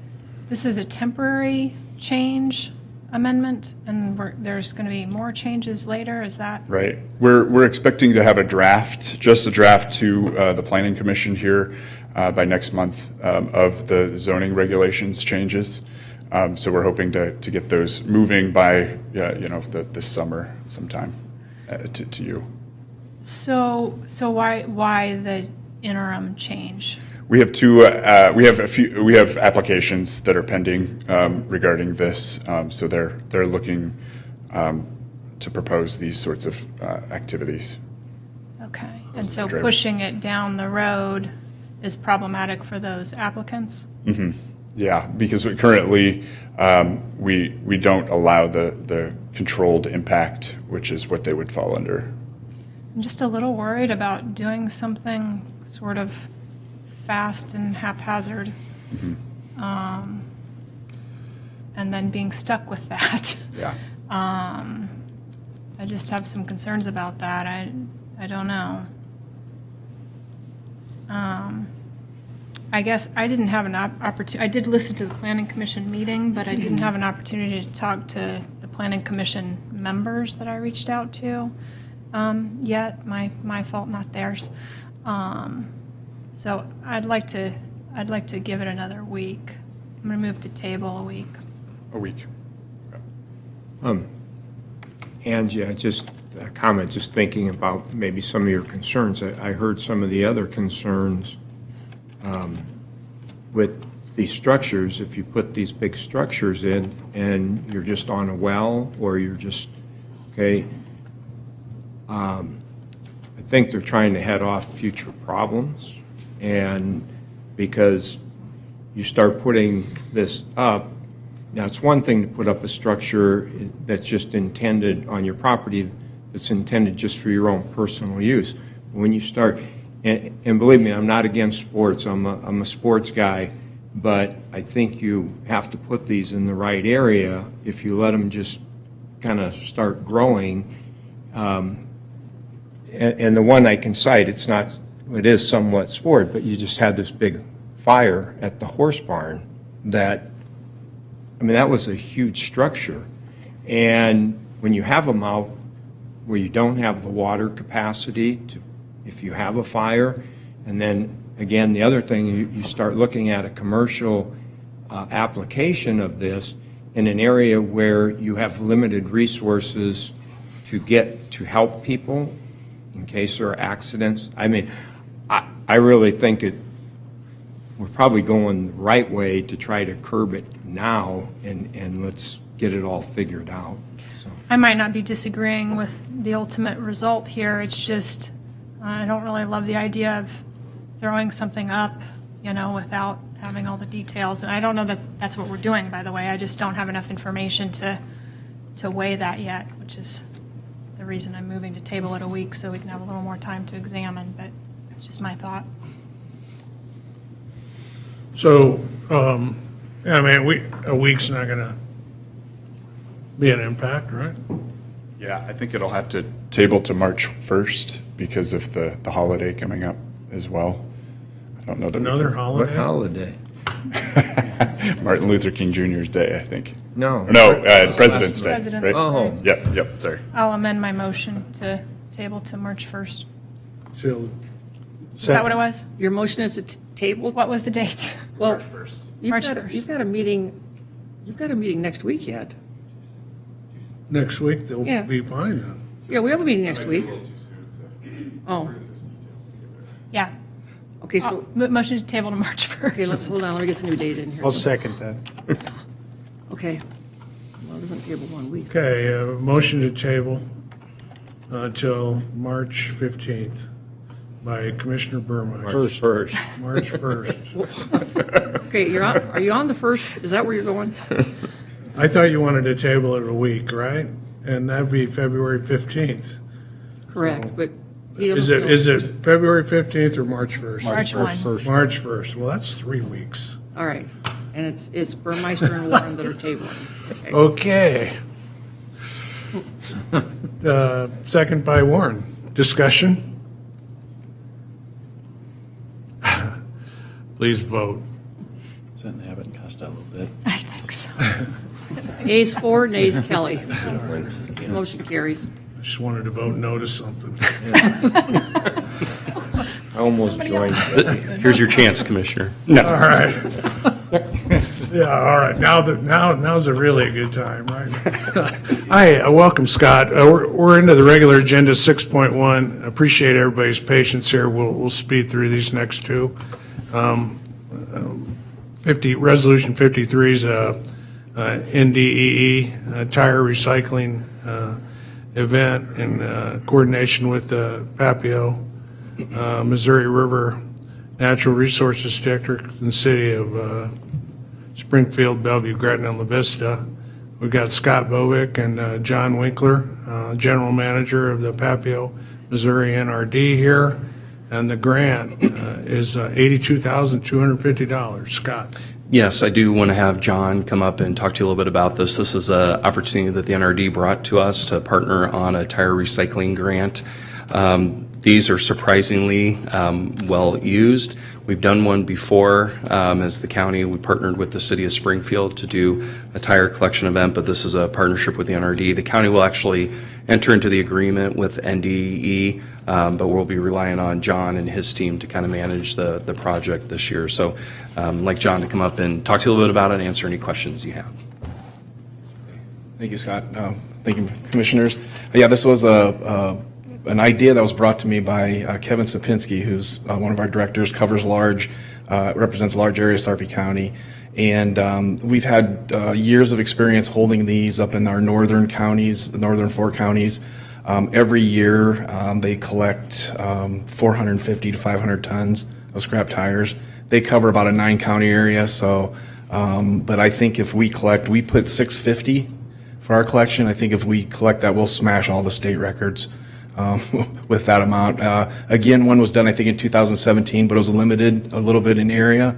this is a temporary change amendment, and there's going to be more changes later? Is that right? We're expecting to have a draft to the Planning Commission here by next month of the zoning regulations changes. So we're hoping to get those moving by this summer sometime to you. so why interim change? We have we have applications that are pending regarding this. So they're looking to propose these sorts of activities. Okay, and so Driver. pushing it down the road is problematic for those applicants? Yeah, because currently we don't allow the controlled impact, which is what they would fall under. I'm just a little worried about doing something sort of fast and haphazard, and then being stuck with that. Yeah. I just have some concerns about that. I don't know. I guess I didn't have an opportunity. I did listen to the Planning Commission meeting, but I didn't have an opportunity to talk to the Planning Commission members that I reached out to yet. My fault, not theirs. So I'd like to give it another week. I'm going to move to table a week. A week. Angie, just a comment, just thinking about maybe some of your concerns. I heard some of the other concerns with these structures. If you put these big structures in and you're just on a well, or you're just, okay, I think they're trying to head off future problems. And because you start putting this up, now it's one thing to put up a structure that's just intended on your property, that's intended just for your own personal use. When you start, and believe me, I'm not against sports, I'm a sports guy, but I think you have to put these in the right area. If you let them just kind of start growing, and the one I can cite, it is somewhat sport, but you just had this big fire at the horse barn that was a huge structure. And when you have them out where you don't have the water capacity if you have a fire, and then again, the other thing, you start looking at a commercial application of this in an area where you have limited resources to help people in case there are accidents. I really think we're probably going the right way to try to curb it now, and let's get it all figured out. So. I might not be disagreeing with the ultimate result here. It's just I don't really love the idea of throwing something up, without having all the details. And I don't know that that's what we're doing, by the way. I just don't have enough information to weigh that yet, which is the reason I'm moving to table it a week so we can have a little more time to examine. But it's just my thought. So, a week's not going to be an impact, right? Yeah, I think it'll have to table to March 1st because of the holiday coming up as well. I don't know that Another holiday? What holiday? Martin Luther King Jr.'s Day, I think. No. President's Day. President's Right? Oh. Yep, sorry. I'll amend my motion to table to March 1st. So, Is that what it was? Your motion is to table? What was the date? Well, March 1st. You've got a meeting next week yet. next week, they'll Yeah. be fine then. Yeah, we have a meeting next week. Oh, Yeah. okay, so, Motion to table to March 1st. okay, hold on, let me get the new date in here. I'll second that. Okay. Well, it doesn't table 1 week. Okay, motion to table until March 15th by Commissioner Burmeister. First. March 1st. Okay, are you on the first? Is that where you're going? I thought you wanted to table it a week, right? And that'd be February 15th. Correct, but Is it February 15th or March 1st? March 1. March 1st. Well, that's 3 weeks. All right, and it's Burmeister and Warren that are tabling. Okay. Okay. Second by Warren. Discussion? Please vote. Is that in Abbott and Costello a little bit? I think so. Ayes 4, nays Kelly. Motion carries. I just wanted to vote no to something. I almost joined. Here's your chance, Commissioner. All right. Yeah, all right. Now's a really good time, right? Hi, welcome, Scott. We're into the regular agenda, 6.1. Appreciate everybody's patience here. We'll speed through these next two. Resolution 53 is NDEE tire recycling event in coordination with the Papio Missouri River Natural Resources District and the city of Springfield, Bellevue, Gretna, and La Vista. We've got Scott Bovick and John Winkler, General Manager of the Papio, Missouri NRD here. And the grant is $82,250. Scott. Yes, I do want to have John come up and talk to you a little bit about this. This is an opportunity that the NRD brought to us to partner on a tire recycling grant. These are surprisingly well used. We've done one before as the county. We partnered with the city of Springfield to do a tire collection event, but this is a partnership with the NRD. The county will actually enter into the agreement with NDE, but we'll be relying on John and his team to kind of manage the project this year. So I'd like John to come up and talk to you a little bit about it and answer any questions you have. Thank you, Scott. Thank you, Commissioners. Yeah, this was an idea that was brought to me by Kevin Sapinski, who's one of our directors, represents a large area of Sarpy County. And we've had years of experience holding these up in our northern counties, the northern 4 counties. Every year they collect 450 to 500 tons of scrap tires. They cover about a 9-county area. So, but I think if we put 650 for our collection. I think if we collect that, we'll smash all the state records. With that amount. Again, one was done, I think, in 2017, but it was limited a little bit in area.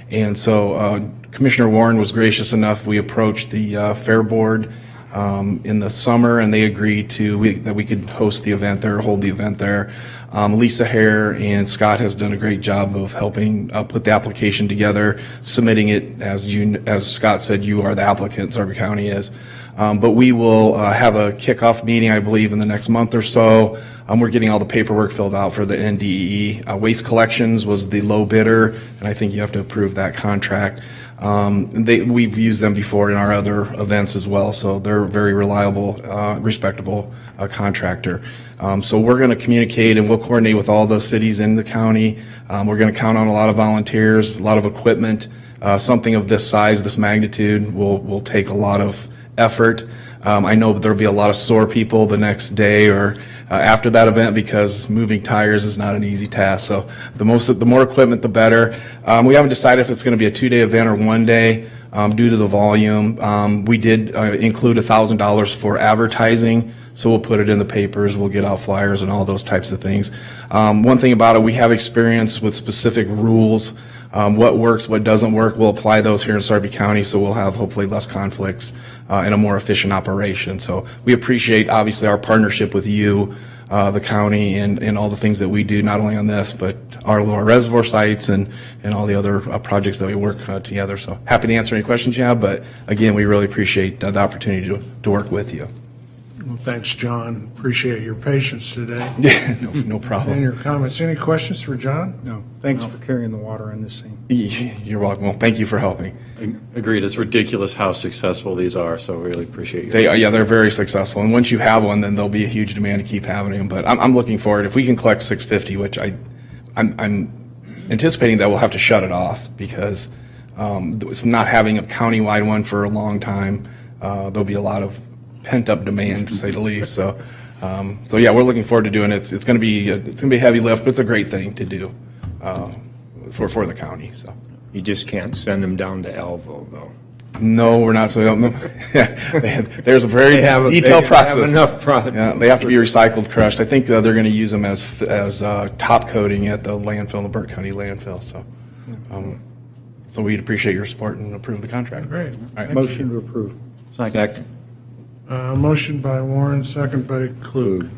And so Commissioner Warren was gracious enough. We approached the Fair Board in the summer, and they agreed that we could host the event there, hold the event there. Lisa Hare and Scott has done a great job of helping put the application together, submitting it. As Scott said, you are the applicant, Sarpy County is. But we will have a kickoff meeting, I believe, in the next month or so. We're getting all the paperwork filled out for the NDE. Waste Collections was the low bidder, and I think you have to approve that contract. We've used them before in our other events as well, so they're a very reliable, respectable contractor. So we're going to communicate, and we'll coordinate with all the cities in the county. We're going to count on a lot of volunteers, a lot of equipment. Something of this size, this magnitude, will take a lot of effort. I know there'll be a lot of sore people the next day or after that event, because moving tires is not an easy task. So the more equipment, the better. We haven't decided if it's going to be a 2-day event or 1 day due to the volume. We did include $1,000 for advertising, so we'll put it in the papers. We'll get out flyers and all those types of things. One thing about it, we have experience with specific rules. What works, what doesn't work, we'll apply those here in Sarpy County, so we'll have hopefully less conflicts and a more efficient operation. So we appreciate, obviously, our partnership with you, the county, and all the things that we do, not only on this, but our reservoir sites and all the other projects that we work together. So happy to answer any questions you have, but again, we really appreciate the opportunity to work with you. Well, thanks, John. Appreciate your patience today. No problem. And your comments. Any questions for John? No. Thanks for carrying the water in this thing. You're welcome. Well, thank you for helping. Agreed. It's ridiculous how successful these are, so we really appreciate you. They're very successful. And once you have one, then there'll be a huge demand to keep having them. But I'm looking forward. If we can collect 650, which I'm anticipating that we'll have to shut it off, because it's not having a countywide one for a long time. There'll be a lot of pent-up demand, to say the least. So yeah, we're looking forward to doing it. It's going to be a heavy lift, but it's a great thing to do for the county. So you just can't send them down to Elville, though. No, we're not. So there's a very detailed process. Have enough product. Yeah, they have to be recycled, crushed. I think they're going to use them as top coating at the landfill, the Burke County landfill. So we'd appreciate your support and approve the contract. Great. All right. Motion to approve. Second. Motion by Warren, second by Klug.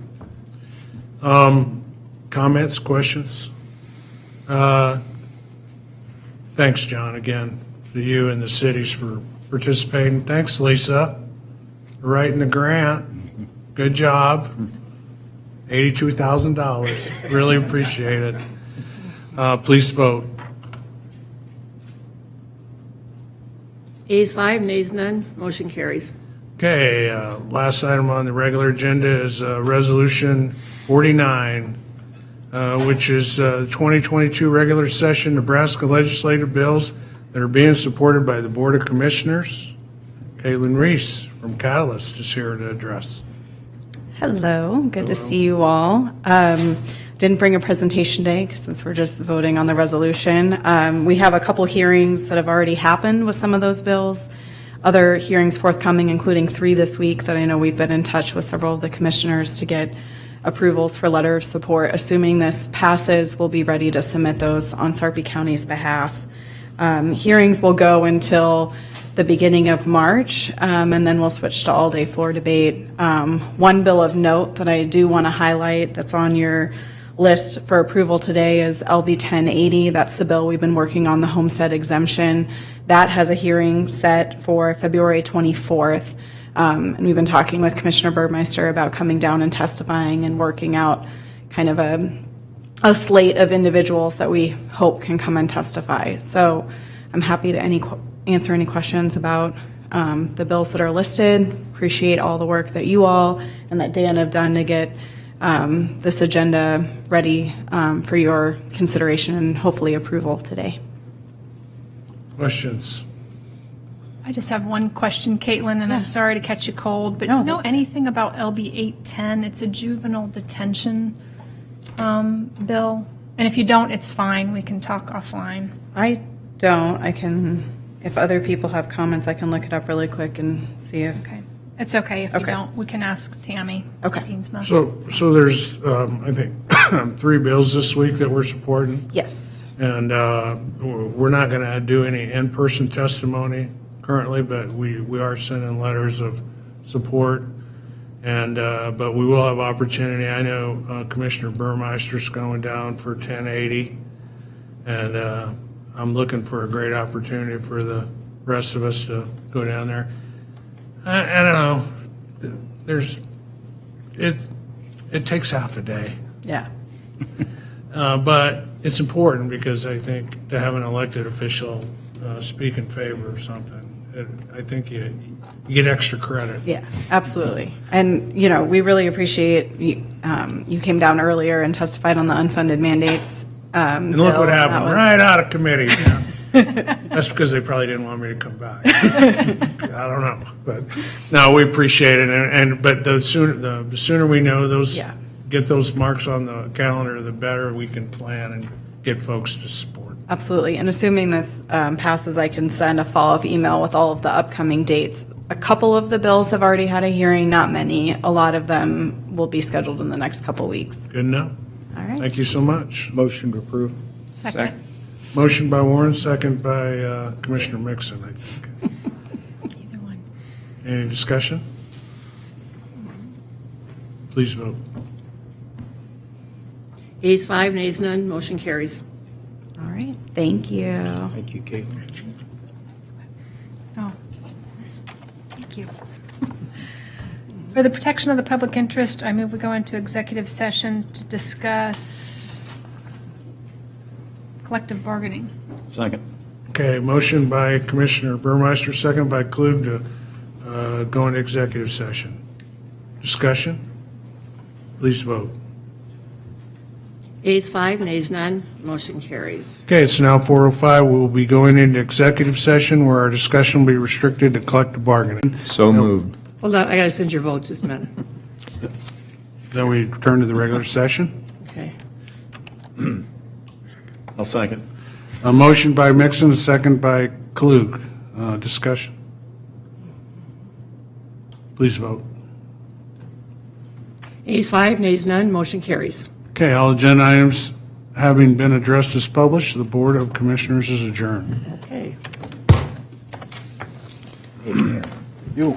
Comments, questions? Thanks, John, again, to you and the cities for participating. Thanks, Lisa, for writing the grant. Good job. $82,000. Really appreciate it. Please vote. Ayes 5, nays none, motion carries. Okay, last item on the regular agenda is Resolution 49, which is the 2022 regular session Nebraska legislative bills that are being supported by the Board of Commissioners. Caitlin Reese from Catalyst is here to address. Hello, good to see you all. Didn't bring a presentation today since we're just voting on the resolution. We have a couple hearings that have already happened with some of those bills. Other hearings forthcoming, including 3 this week that I know we've been in touch with several of the commissioners to get approvals for letter of support. Assuming this passes, we'll be ready to submit those on Sarpy County's behalf. Hearings will go until the beginning of March, and then we'll switch to all-day floor debate. One bill of note that I do want to highlight that's on your list for approval today is LB 1080. That's the bill we've been working on, the homestead exemption. That has a hearing set for February 24th. And we've been talking with Commissioner Burmeister about coming down and testifying and working out kind of a slate of individuals that we hope can come and testify. So I'm happy to answer any questions about the bills that are listed. Appreciate all the work that you all and that Dan have done to get this agenda ready for your consideration and hopefully approval today. Questions? I just have one question, Caitlin, and I'm sorry to catch you cold, but do you know anything about LB 810? It's a juvenile detention bill. And if you don't, it's fine. We can talk offline. I don't. I can, if other people have comments, I can look it up really quick and see if. Okay. It's okay if you don't. We can ask Tammy. Okay. Steensma. So there's, I think, 3 bills this week that we're supporting. Yes. And we're not going to do any in-person testimony currently, but we are sending letters of support. And but we will have opportunity. I know Commissioner Burmeister's going down for 1080, and I'm looking for a great opportunity for the rest of us to go down there. I don't know. It takes half a day. Yeah. But it's important because I think to have an elected official speak in favor of something, I think you get extra credit. Yeah, absolutely. And, we really appreciate you came down earlier and testified on the unfunded mandates. And look what happened, right out of committee. That's because they probably didn't want me to come back. I don't know, but no, we appreciate it. But the sooner we know those, get those marks on the calendar, the better we can plan and get folks to support. Absolutely. And assuming this passes, I can send a follow-up email with all of the upcoming dates. A couple of the bills have already had a hearing, not many. A lot of them will be scheduled in the next couple weeks. Good enough. All right. Thank you so much. Motion to approve. Second. Motion by Warren, second by Commissioner Mixon, I think. Either one. Any discussion? Please vote. Ayes 5, nays none, motion carries. All right. Thank you. Thank you, Caitlin. Oh, yes. Thank you. For the protection of the public interest, I move we go into executive session to discuss collective bargaining. Second. Okay, motion by Commissioner Burmeister, second by Klug to go into executive session. Discussion? Please vote. Ayes 5, nays none, motion carries. Okay, it's now 4:05. We will be going into executive session where our discussion will be restricted to collective bargaining. So moved. Hold on, I got to send your votes just a minute. Then we turn to the regular session. Okay. I'll second. A motion by Mixon, a second by Klug. Discussion. Please vote. Ayes 5, nays none, motion carries. Okay, all agenda items having been addressed as published, the Board of Commissioners is adjourned. Okay. You.